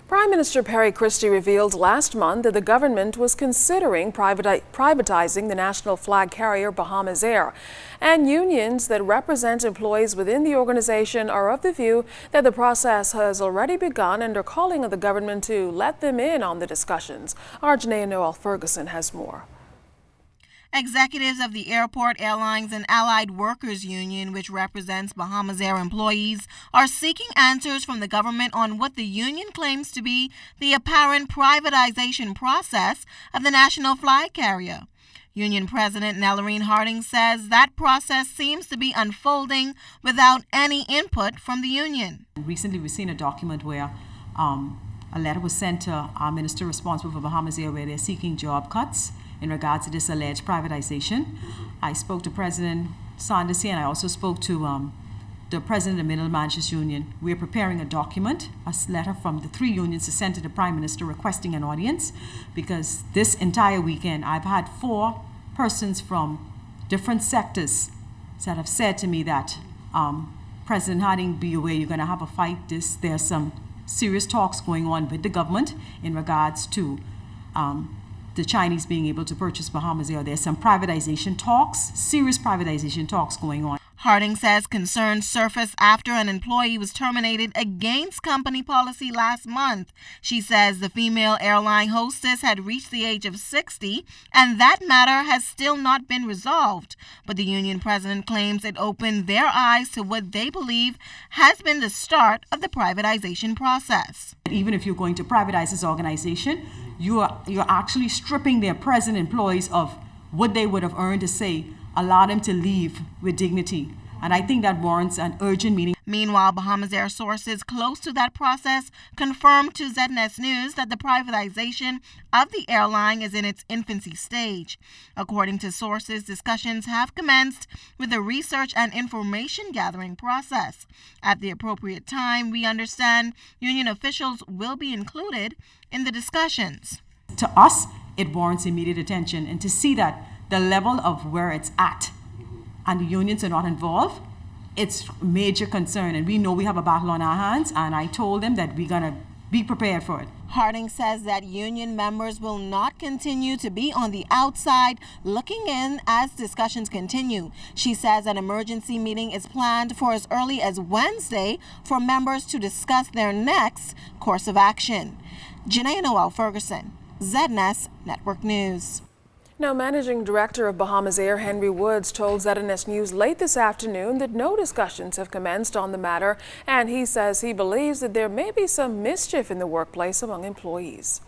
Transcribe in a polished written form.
Prime Minister Perry Christie revealed last month that the government was considering privatizing the national flag carrier Bahamasair. And unions that represent employees within the organization are of the view that the process has already begun and are calling on the government to let them in on the discussions. Our Janaea Noel Ferguson has more. Executives of the Airport, Airlines, and Allied Workers Union, which represents Bahamasair employees, are seeking answers from the government on what the union claims to be the apparent privatization process of the national flag carrier. Union President Nellarine Harding says that process seems to be unfolding without any input from the union. Recently, we've seen a document where a letter was sent to our minister responsible for Bahamasair where they're seeking job cuts in regards to this alleged privatization. I spoke to President Sanders here, and I also spoke to the president of the Middle Manchester Union. We're preparing a document, a letter from the three unions to send to the Prime Minister requesting an audience, because this entire weekend I've had 4 persons from different sectors that have said to me that President Harding, be aware, you're going to have a fight. There's some serious talks going on with the government in regards to the Chinese being able to purchase Bahamasair. There's some privatization talks, serious privatization talks going on. Harding says concerns surfaced after an employee was terminated against company policy last month. She says the female airline hostess had reached the age of 60, and that matter has still not been resolved. But the union president claims it opened their eyes to what they believe has been the start of the privatization process. Even if you're going to privatize this organization, you're actually stripping their present employees of what they would have earned to say, allow them to leave with dignity. And I think that warrants an urgent meeting. Meanwhile, Bahamasair sources close to that process confirmed to ZNS News that the privatization of the airline is in its infancy stage. According to sources, discussions have commenced with the research and information gathering process. At the appropriate time, we understand union officials will be included in the discussions. To us, it warrants immediate attention, and to see that the level of where it's at and the unions are not involved, it's a major concern, and we know we have a battle on our hands, and I told them that we're going to be prepared for it. Harding says that union members will not continue to be on the outside looking in as discussions continue. She says an emergency meeting is planned for as early as Wednesday for members to discuss their next course of action. Janaea Noel Ferguson, ZNS Network News. Now, Managing Director of Bahamasair, Henry Woods, told ZNS News late this afternoon that no discussions have commenced on the matter, and he says he believes that there may be some mischief in the workplace among employees.